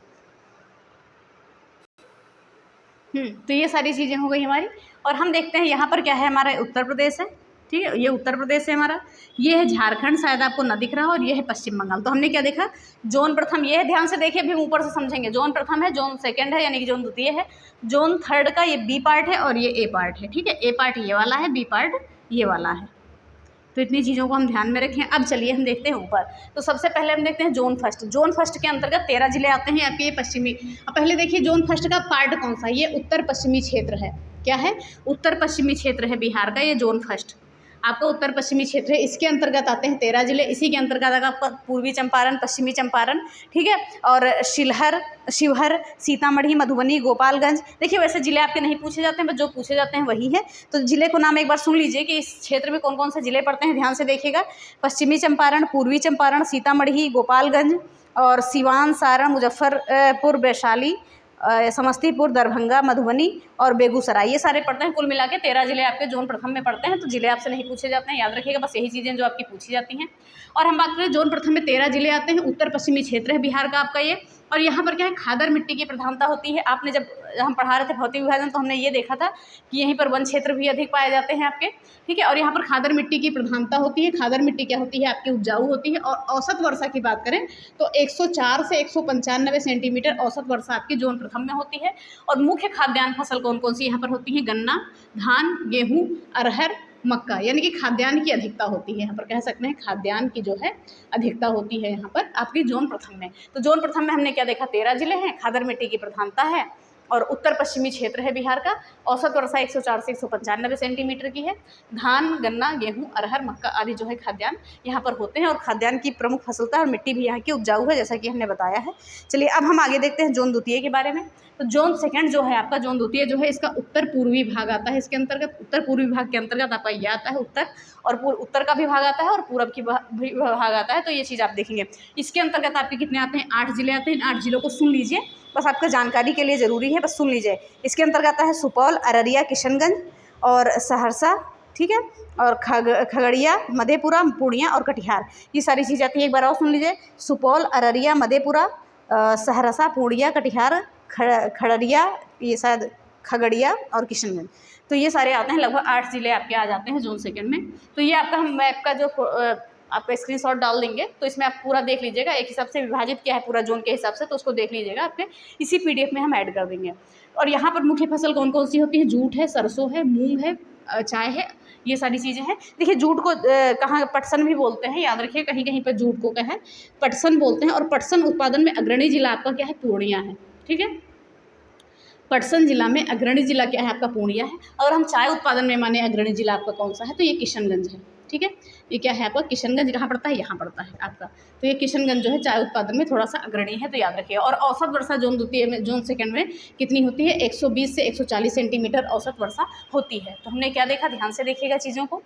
तो ये सारी चीज़ें हो गई हमारी। और हम देखते हैं यहाँ पर क्या है, हमारा उत्तर प्रदेश है, ठीक है, ये उत्तर प्रदेश है हमारा, ये है झारखंड, शायद आपको ना दिख रहा हो, और ये है पश्चिम बंगाल। तो हमने क्या देखा, जोन प्रथम ये है, ध्यान से देखिए, अभी हम ऊपर से समझेंगे। जोन प्रथम है, जोन सेकंड है यानी कि जोन द्वितीय है, जोन थर्ड का ये बी पार्ट है और ये ए पार्ट है, ठीक है। ए पार्ट ये वाला है, बी पार्ट ये वाला है। तो इतनी चीज़ों को हम ध्यान में रखें। अब चलिए हम देखते हैं ऊपर। तो सबसे पहले हम देखते हैं जोन फर्स्ट। जोन फर्स्ट के अंतर्गत 13 जिले आते हैं आपके, ये पश्चिमी। अब पहले देखिए जोन फर्स्ट का पार्ट कौन सा है, ये उत्तर पश्चिमी क्षेत्र है। क्या है, उत्तर पश्चिमी क्षेत्र है बिहार का ये जोन फर्स्ट। आपका उत्तर पश्चिमी क्षेत्र है, इसके अंतर्गत आते हैं 13 जिले। इसी के अंतर्गत आपका पूर्वी चंपारण, पश्चिमी चंपारण, ठीक है, और शिवहर, सीतामढ़ी, मधुबनी, गोपालगंज। देखिए वैसे जिले आपके नहीं पूछे जाते हैं, बस जो पूछे जाते हैं वही है। तो जिले को नाम एक बार सुन लीजिए कि इस क्षेत्र में कौन कौन से जिले पड़ते हैं, ध्यान से देखिएगा। पश्चिमी चंपारण, पूर्वी चंपारण, सीतामढ़ी, गोपालगंज और सिवान, सारण, मुजफ्फरपुर, वैशाली, समस्तीपुर, दरभंगा, मधुबनी और बेगूसराय, ये सारे पड़ते हैं। कुल मिला के 13 जिले आपके जोन प्रथम में पड़ते हैं। तो जिले आपसे नहीं पूछे जाते हैं, याद रखिएगा, बस यही चीज़ें जो आपकी पूछी जाती हैं। और हम बात करें जोन प्रथम में 13 जिले आते हैं। उत्तर पश्चिमी क्षेत्र है बिहार का आपका ये। और यहाँ पर क्या है, खादर मिट्टी की प्रधानता होती है। आपने जब हम पढ़ा रहे थे भौतिक विभाजन तो हमने ये देखा था कि यहीं पर वन क्षेत्र भी अधिक पाए जाते हैं आपके, ठीक है। और यहाँ पर खादर मिट्टी की प्रधानता होती है। खादर मिट्टी क्या होती है, आपकी उपजाऊ होती है। और औसत वर्षा की बात करें तो 104 से 195 सेंटीमीटर औसत वर्षा आपकी जोन प्रथम में होती है। और मुख्य खाद्यान्न फसल कौन कौन सी यहाँ पर होती है, गन्ना, धान, गेहूँ, अरहर, मक्का, यानी कि खाद्यान्न की अधिकता होती है। यहाँ पर कह सकते हैं खाद्यान्न की जो है अधिकता होती है यहाँ पर आपकी जोन प्रथम में। तो जोन प्रथम में हमने क्या देखा, 13 जिले हैं, खादर मिट्टी की प्रधानता है और उत्तर पश्चिमी क्षेत्र है बिहार का। औसत वर्षा 104 से 195 सेंटीमीटर की है। धान, गन्ना, गेहूं, अरहर, मक्का आदि जो है खाद्यान्न यहाँ पर होते हैं। और खाद्यान्न की प्रमुख फसलता है और मिट्टी भी यहाँ की उपजाऊ है, जैसा कि हमने बताया है। चलिए अब हम आगे देखते हैं जोन द्वितीय के बारे में। तो जोन सेकंड जो है आपका, जोन द्वितीय जो है, इसका उत्तर पूर्वी भाग आता है। इसके अंतर्गत उत्तर पूर्वी भाग के अंतर्गत आपका ये आता है उत्तर, और उत्तर का भी भाग आता है और पूरब की भी भाग आता है। तो ये चीज़ आप देखेंगे। इसके अंतर्गत आपके कितने आते हैं, 8 जिले आते हैं। इन 8 जिलों को सुन लीजिए, बस आपका जानकारी के लिए ज़रूरी है, बस सुन लीजिए। इसके अंतर्गत आता है सुपौल, अररिया, किशनगंज और सहरसा, ठीक है, और खगड़िया, मधेपुरा, पूर्णिया और कटिहार, ये सारी चीज़ें आती हैं। एक बार और सुन लीजिए, सुपौल, अररिया, मधेपुरा, सहरसा, पूर्णिया, कटिहार, खगड़िया, ये शायद खगड़िया और किशनगंज। तो ये सारे आते हैं, लगभग 8 जिले आपके आ जाते हैं जोन सेकंड में। तो ये आपका हम मैप का जो आपका स्क्रीनशॉट डाल देंगे, तो इसमें आप पूरा देख लीजिएगा, एक हिसाब से विभाजित किया है पूरा जोन के हिसाब से, तो उसको देख लीजिएगा, आपके इसी पीडीएफ में हम ऐड कर देंगे। और यहाँ पर मुख्य फसल कौन कौन सी होती है, जूट है, सरसों है, मूंग है, चाय है, ये सारी चीज़ें हैं। देखिए जूट को कहाँ पटसन भी बोलते हैं, याद रखिए, कहीं कहीं पर जूट को क्या है, पटसन बोलते हैं। और पटसन उत्पादन में अग्रणी जिला आपका क्या है, पूर्णिया है, ठीक है। पटसन जिला में अग्रणी जिला क्या है आपका, पूर्णिया है। और हम चाय उत्पादन में माने अग्रणी जिला आपका कौन सा है, तो ये किशनगंज है, ठीक है। ये क्या है आपका, किशनगंज कहाँ पड़ता है, यहाँ पड़ता है आपका। तो ये किशनगंज जो है चाय उत्पादन में थोड़ा सा अग्रणी है, तो याद रखिए। और औसत वर्षा जोन द्वितीय में, जोन सेकंड में कितनी होती है, 120 से 140 सेंटीमीटर औसत वर्षा होती है। तो हमने क्या देखा, ध्यान से देखिएगा चीज़ों को।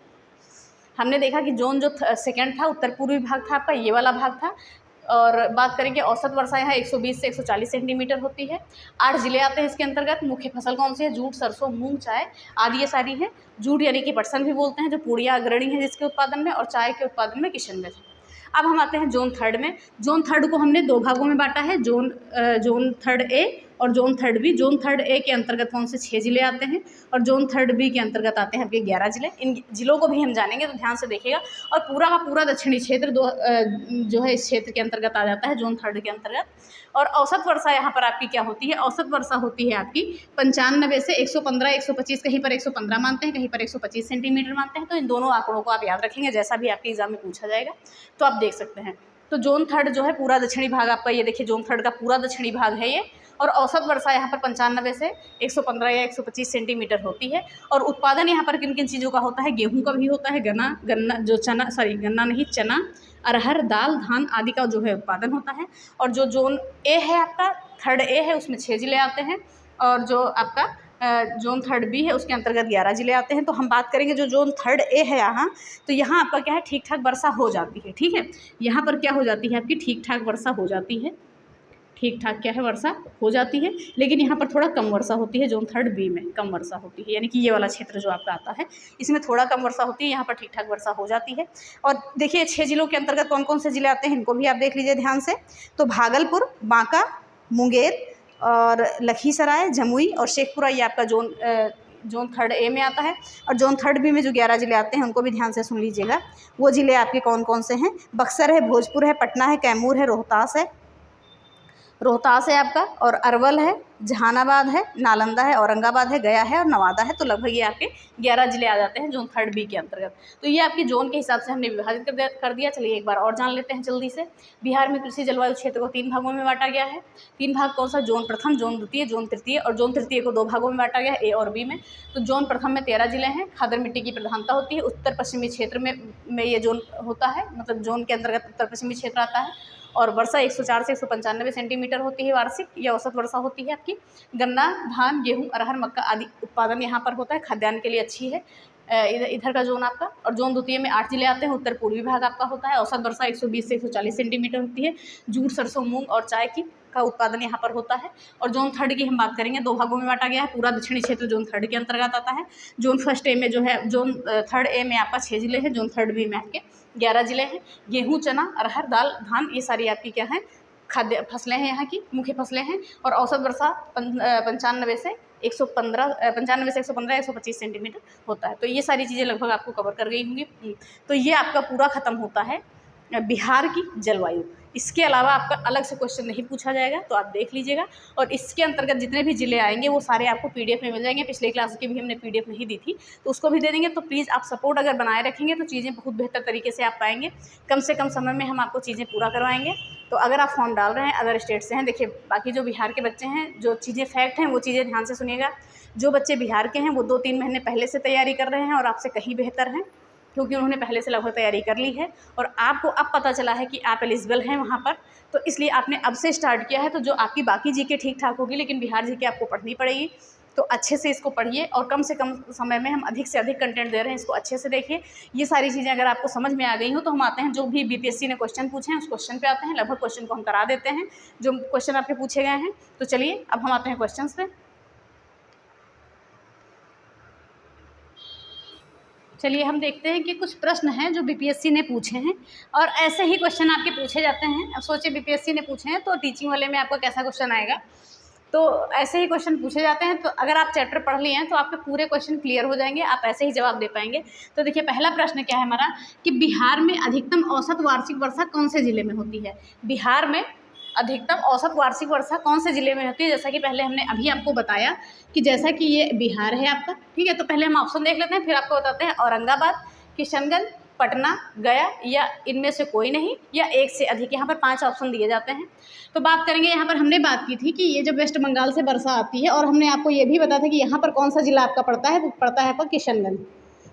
हमने देखा कि जोन जो सेकंड था, उत्तर पूर्वी भाग था आपका, ये वाला भाग था। और बात करें कि औसत वर्षा यहाँ 120 से 140 सेंटीमीटर होती है। 8 जिले आते हैं इसके अंतर्गत। मुख्य फसल कौन सी है, जूट, सरसों, मूंग, चाय आदि ये सारी है। जूट यानी कि पटसन भी बोलते हैं, जो पूर्णिया अग्रणी है जिसके उत्पादन में, और चाय के उत्पादन में किशनगंज है। अब हम आते हैं जोन थर्ड में। जोन थर्ड को हमने 2 भागों में बांटा है, जोन थर्ड ए और zone third B. Zone third A के अंतर्गत कौन से 6 जिले आते हैं, और जोन थर्ड बी के अंतर्गत आते हैं आपके 11 जिले। इन जिलों को भी हम जानेंगे, तो ध्यान से देखिएगा। और पूरा का पूरा दक्षिणी क्षेत्र जो है इस क्षेत्र के अंतर्गत आ जाता है, जोन थर्ड के अंतर्गत। और औसत वर्षा यहाँ पर आपकी क्या होती है, औसत वर्षा होती है आपकी 95 से 115, 125, कहीं पर 115 मानते हैं, कहीं पर 125 सेंटीमीटर मानते हैं। तो इन दोनों आंकड़ों को आप याद रखेंगे, जैसा भी आपके एग्जाम में पूछा जाएगा तो आप देख सकते हैं। तो जोन थर्ड जो है पूरा दक्षिणी भाग आपका, ये देखिए जोन थर्ड का पूरा दक्षिणी भाग है ये। और औसत वर्षा यहाँ पर 95 से 115 या 125 सेंटीमीटर होती है। और उत्पादन यहाँ पर किन किन चीज़ों का होता है, गेहूं का भी होता है, गन्ना नहीं, चना, अरहर, दाल, धान आदि का जो है उत्पादन होता है। और जो जोन ए है आपका, थर्ड ए है, उसमें 6 जिले आते हैं। और जो आपका जोन थर्ड बी है उसके अंतर्गत 11 जिले आते हैं। तो हम बात करेंगे जो जोन थर्ड ए है यहाँ, तो यहाँ आपका क्या है, ठीक ठाक वर्षा हो जाती है, ठीक है। यहाँ पर क्या हो जाती है आपकी, ठीक ठाक वर्षा हो जाती है, ठीक ठाक क्या है, वर्षा हो जाती है। लेकिन यहाँ पर थोड़ा कम वर्षा होती है, जोन थर्ड बी में कम वर्षा होती है, यानी कि ये वाला क्षेत्र जो आपका आता है इसमें थोड़ा कम वर्षा होती है, यहाँ पर ठीक ठाक वर्षा हो जाती है। और देखिए 6 जिलों के अंतर्गत कौन कौन से जिले आते हैं, इनको भी आप देख लीजिए ध्यान से। तो भागलपुर, बांका, मुंगेर और लखीसराय, जमुई और शेखपुरा, ये आपका जोन थर्ड ए में आता है। और जोन थर्ड बी में जो 11 जिले आते हैं उनको भी ध्यान से सुन लीजिएगा। वो जिले आपके कौन कौन से हैं, बक्सर है, भोजपुर है, पटना है, कैमूर है, रोहतास है आपका, और अरवल है, जहानाबाद है, नालंदा है, औरंगाबाद है, गया है और नवादा है। तो लगभग ये आपके 11 जिले आ जाते हैं जोन 3 बी के अंतर्गत। तो ये आपके जोन के हिसाब से हमने विभाजित कर दिया। चलिए एक बार और जान लेते हैं जल्दी से। बिहार में कृषि जलवायु क्षेत्र को 3 भागों में बांटा गया है। 3 भाग कौन सा? जोन प्रथम, जोन द्वितीय, जोन तृतीय। और जोन तृतीय को 2 भागों में बांटा गया है, ए और बी में। तो जोन प्रथम में 13 जिले हैं। खादर मिट्टी की प्रधानता होती है। उत्तर पश्चिमी क्षेत्र में ये जोन होता है, मतलब जोन के अंतर्गत उत्तर पश्चिमी क्षेत्र आता है। और वर्षा 104 से 195 सेंटीमीटर होती है वार्षिक, या औसत वर्षा होती है आपकी। गन्ना, धान, गेहूं, अरहर, मक्का आदि उत्पादन यहाँ पर होता है। खाद्यान्न के लिए अच्छी है इधर का जोन आपका। और जोन द्वितीय में 8 जिले आते हैं। उत्तर पूर्वी भाग आपका होता है। औसत वर्षा 120 से 140 सेंटीमीटर होती है। जूट, सरसों, मूंग और चाय का उत्पादन यहाँ पर होता है। और जोन 3 की हम बात करेंगे, 2 भागों में बांटा गया है। पूरा दक्षिणी क्षेत्र जोन 3 के अंतर्गत आता है। जोन 1 ए में जो है, जोन 3 ए में आपका 6 जिले हैं। जोन 3 बी में आपके 11 जिले हैं। गेहूँ, चना, अरहर, दाल, धान, ये सारी आपकी क्या है? खाद्य फसलें हैं, यहाँ की मुख्य फसलें हैं। और औसत वर्षा 95 से 125 सेंटीमीटर होता है। तो ये सारी चीज़ें लगभग आपको कवर कर गई होंगी। तो ये आपका पूरा खत्म होता है बिहार की जलवायु। इसके अलावा आपका अलग से क्वेश्चन नहीं पूछा जाएगा, तो आप देख लीजिएगा। और इसके अंतर्गत जितने भी जिले आएंगे वो सारे आपको पीडीएफ में मिल जाएंगे। पिछले क्लास की भी हमने पीडीएफ नहीं दी थी, तो उसको भी दे देंगे। तो प्लीज़ आप सपोर्ट अगर बनाए रखेंगे तो चीज़ें बहुत बेहतर तरीके से आप पाएंगे। कम से कम समय में हम आपको चीज़ें पूरा करवाएंगे। तो अगर आप फॉर्म डाल रहे हैं अदर स्टेट से हैं, देखिए बाकी जो बिहार के बच्चे हैं, जो चीज़ें फैक्ट हैं वो चीज़ें ध्यान से सुनिएगा। जो बच्चे बिहार के हैं वो 2-3 महीने पहले से तैयारी कर रहे हैं और आपसे कहीं बेहतर हैं, क्योंकि उन्होंने पहले से लगभग तैयारी कर ली है। और आपको अब पता चला है कि आप एलिजिबल हैं वहाँ पर, तो इसलिए आपने अब से स्टार्ट किया है। तो जो आपकी बाकी जीके ठीक ठाक होगी, लेकिन बिहार जीके आपको पढ़नी पड़ेगी। तो अच्छे से इसको पढ़िए और कम से कम समय में हम अधिक से अधिक कंटेंट दे रहे हैं, इसको अच्छे से देखिए। ये सारी चीज़ें अगर आपको समझ में आ गई हो तो हम आते हैं, जो भी बीपीएससी ने क्वेश्चन पूछे हैं उस क्वेश्चन पे आते हैं। लगभग क्वेश्चन को हम करा देते हैं जो क्वेश्चन आपके पूछे गए हैं। तो चलिए अब हम आते हैं क्वेश्चन पे। चलिए हम देखते हैं कि कुछ प्रश्न हैं जो बीपीएससी ने पूछे हैं, और ऐसे ही क्वेश्चन आपके पूछे जाते हैं। अब सोचिए बीपीएससी ने पूछे हैं तो टीचिंग वाले में आपका कैसा क्वेश्चन आएगा। तो ऐसे ही क्वेश्चन पूछे जाते हैं। तो अगर आप चैप्टर पढ़ लिए हैं तो आपके पूरे क्वेश्चन क्लियर हो जाएंगे, आप ऐसे ही जवाब दे पाएंगे। तो देखिए पहला प्रश्न क्या है हमारा, कि बिहार में अधिकतम औसत वार्षिक वर्षा कौन से जिले में होती है। बिहार में अधिकतम औसत वार्षिक वर्षा कौन से जिले में होती है। जैसा कि पहले हमने अभी आपको बताया कि जैसा कि ये बिहार है आपका, ठीक है। तो पहले हम ऑप्शन देख लेते हैं, फिर आपको बताते हैं। औरंगाबाद, किशनगंज, पटना, गया, या इनमें से कोई नहीं, या एक से अधिक। यहाँ पर 5 ऑप्शन दिए जाते हैं। तो बात करेंगे, यहाँ पर हमने बात की थी कि ये जब वेस्ट बंगाल से वर्षा आती है, और हमने आपको ये भी बताया था कि यहाँ पर कौन सा जिला आपका पड़ता है, वो पड़ता है आपका किशनगंज,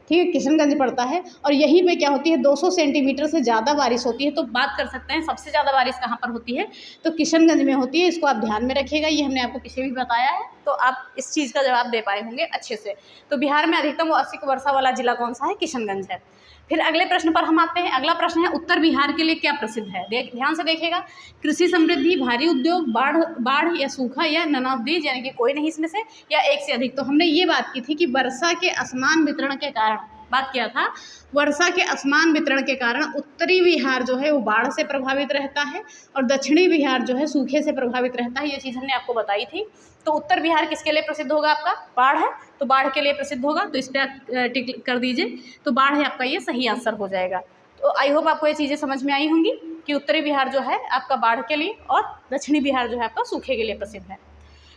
ठीक है। किशनगंज पड़ता है, और यहीं पे क्या होती है, 200 सेंटीमीटर से ज़्यादा बारिश होती है। तो बात कर सकते हैं सबसे ज़्यादा बारिश कहाँ पर होती है, तो किशनगंज में होती है। इसको आप ध्यान में रखिएगा, ये हमने आपको पीछे भी बताया है, तो आप इस चीज़ का जवाब दे पाए होंगे अच्छे से। तो बिहार में अधिकतम वार्षिक वर्षा वाला जिला कौन सा है, किशनगंज है। फिर अगले प्रश्न पर हम आते हैं। अगला प्रश्न है, उत्तर बिहार के लिए क्या प्रसिद्ध है। ध्यान से देखिएगा, कृषि समृद्धि, भारी उद्योग, बाढ़ या सूखा, या नन ऑफ दीज, यानी कि कोई नहीं इसमें से, या एक से अधिक। तो हमने ये बात की थी कि वर्षा के असमान वितरण के कारण, बात किया था, वर्षा के असमान वितरण के कारण उत्तरी बिहार जो है वो बाढ़ से प्रभावित रहता है, और दक्षिणी बिहार जो है सूखे से प्रभावित रहता है। ये चीज़ हमने आपको बताई थी। तो उत्तर बिहार किसके लिए प्रसिद्ध होगा, आपका बाढ़ है, तो बाढ़ के लिए प्रसिद्ध होगा। तो इस पर टिक कर दीजिए, तो बाढ़ है आपका, ये सही आंसर हो जाएगा। तो आई होप आपको ये चीज़ें समझ में आई होंगी कि उत्तरी बिहार जो है आपका बाढ़ के लिए, और दक्षिणी बिहार जो है आपका सूखे के लिए प्रसिद्ध है।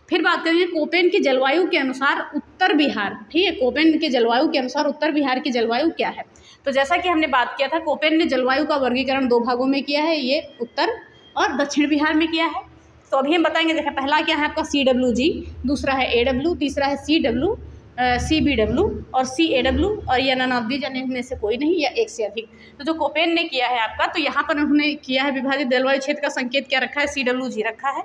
फिर बात करेंगे कोपेन की जलवायु के अनुसार उत्तर बिहार, ठीक है। कोपेन की जलवायु के अनुसार उत्तर बिहार की जलवायु क्या है। तो जैसा कि हमने बात किया था, कोपेन ने जलवायु का वर्गीकरण 2 भागों में किया है, ये उत्तर और दक्षिण बिहार में किया है। तो अभी हम बताएंगे, देखिए पहला क्या है आपका CWG, दूसरा है AW, तीसरा है CW, CBW और CAW, और ये नन ऑफ दीज, यानी इनमें से कोई नहीं, या एक से अधिक। तो जो कोपेन ने किया है आपका, तो यहाँ पर उन्होंने किया है विभाजित जलवायु क्षेत्र का संकेत क्या रखा है, CWG रखा है,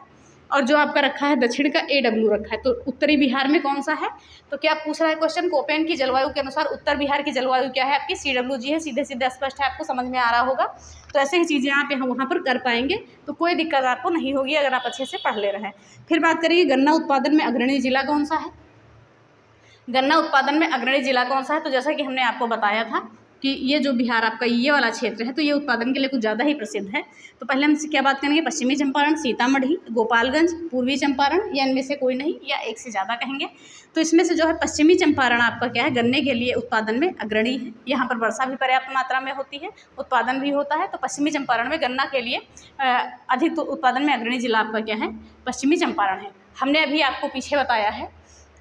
और जो आपका रखा है दक्षिण का AW रखा है। तो उत्तरी बिहार में कौन सा है, तो क्या पूछ रहा है क्वेश्चन, कोपेन की जलवायु के अनुसार उत्तर बिहार की जलवायु क्या है, आपकी CWG है। सीधे सीधे स्पष्ट है, आपको समझ में आ रहा होगा। तो ऐसे ही चीज़ें आप यहाँ वहाँ पर कर पाएंगे, तो कोई दिक्कत आपको नहीं होगी अगर आप अच्छे से पढ़ ले रहे हैं। फिर बात करिए, गन्ना उत्पादन में अग्रणी जिला कौन सा है। गन्ना उत्पादन में अग्रणी जिला कौन सा है, तो जैसा कि हमने आपको बताया था कि ये जो बिहार आपका ये वाला क्षेत्र है, तो ये उत्पादन के लिए कुछ ज़्यादा ही प्रसिद्ध है। तो पहले हम क्या बात करेंगे, पश्चिमी चंपारण, सीतामढ़ी, गोपालगंज, पूर्वी चंपारण, या इनमें से कोई नहीं, या एक से ज़्यादा कहेंगे। तो इसमें से जो है पश्चिमी चंपारण आपका क्या है, गन्ने के लिए उत्पादन में अग्रणी है। यहाँ पर वर्षा भी पर्याप्त मात्रा में होती है, उत्पादन भी होता है। तो पश्चिमी चंपारण में गन्ना के लिए अधिक उत्पादन में अग्रणी जिला आपका क्या है, पश्चिमी चंपारण है। हमने अभी आपको पीछे बताया है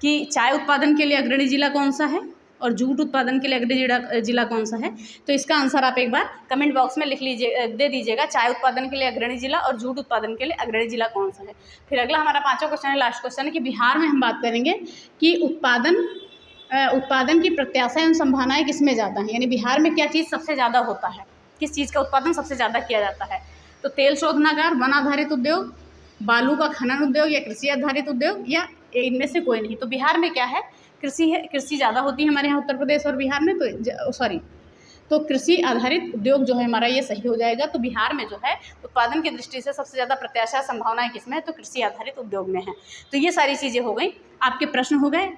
कि चाय उत्पादन के लिए अग्रणी जिला कौन सा है और जूट उत्पादन के लिए अग्रणी जिला कौन सा है। तो इसका आंसर आप एक बार कमेंट बॉक्स में लिख लीजिए, दे दीजिएगा, चाय उत्पादन के लिए अग्रणी जिला और जूट उत्पादन के लिए अग्रणी जिला कौन सा है। फिर अगला हमारा 5वां क्वेश्चन है, लास्ट क्वेश्चन है कि बिहार में हम बात करेंगे कि उत्पादन की प्रत्याशा एवं संभावनाएं किस में ज़्यादा हैं, यानी बिहार में क्या चीज़ सबसे ज़्यादा होता है, किस चीज़ का उत्पादन सबसे ज़्यादा किया जाता है। तो तेल शोधनागार, वन आधारित उद्योग, बालू का खनन उद्योग या कृषि आधारित उद्योग या इनमें से कोई नहीं। तो बिहार में क्या है, कृषि है, कृषि ज़्यादा होती है हमारे यहाँ उत्तर प्रदेश और बिहार में, तो कृषि आधारित उद्योग जो है हमारा ये सही हो जाएगा। तो बिहार में जो है उत्पादन की दृष्टि से सबसे ज़्यादा प्रत्याशा संभावनाएं किसमें है, तो कृषि आधारित उद्योग में है। तो ये सारी चीज़ें हो गई, आपके प्रश्न हो गए।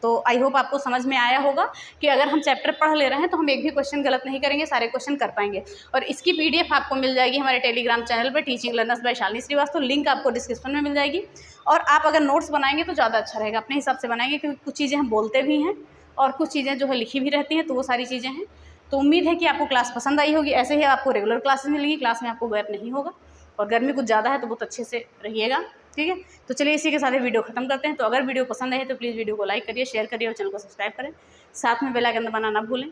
तो आई होप आपको समझ में आया होगा कि अगर हम चैप्टर पढ़ ले रहे हैं तो हम एक भी क्वेश्चन गलत नहीं करेंगे, सारे क्वेश्चन कर पाएंगे। और इसकी PDF आपको मिल जाएगी हमारे टेलीग्राम चैनल पर, teaching learners by Shalini Srivastava, link आपको डिस्क्रिप्शन में मिल जाएगी। और आप अगर नोट्स बनाएंगे तो ज़्यादा अच्छा रहेगा, अपने हिसाब से बनाएंगे, क्योंकि कुछ चीज़ें हम बोलते भी हैं और कुछ चीज़ें जो है लिखी भी रहती हैं, तो वो सारी चीज़ें हैं। तो उम्मीद है कि आपको क्लास पसंद आई होगी। ऐसे ही आपको रेगुलर क्लासेस मिलेंगी, क्लास में आपको गैप नहीं होगा। और गर्मी कुछ ज़्यादा है तो बहुत अच्छे से रहिएगा, ठीक है। तो चलिए इसी के साथ ही वीडियो खत्म करते हैं। तो अगर वीडियो पसंद आए तो प्लीज़ वीडियो को लाइक करिए, शेयर करिए और चैनल को सब्सक्राइब करें, साथ में बेल आइकन दबाना ना भूलें।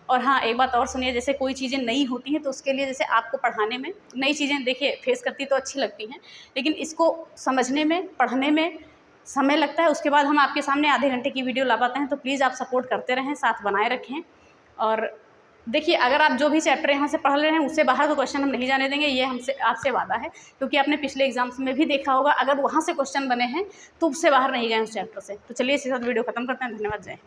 और हाँ, एक बात और सुनिए, जैसे कोई चीज़ें नई होती हैं तो उसके लिए जैसे आपको पढ़ाने में नई चीज़ें देखिए फेस करती तो अच्छी लगती हैं, लेकिन इसको समझने में, पढ़ने में समय लगता है। उसके बाद हम आपके सामने आधे घंटे की वीडियो ला पाते हैं। तो प्लीज़ आप सपोर्ट करते रहें, साथ बनाए रखें। और देखिए, अगर आप जो भी चैप्टर यहाँ से पढ़ ले रहे हैं उससे बाहर तो क्वेश्चन हम नहीं जाने देंगे, ये हमसे आपसे वादा है। क्योंकि आपने पिछले एग्जाम्स में भी देखा होगा, अगर वहाँ से क्वेश्चन बने हैं तो उससे बाहर नहीं गए उस चैप्टर से। तो चलिए इसी के साथ वीडियो खत्म करते हैं। धन्यवाद, जय हिंद।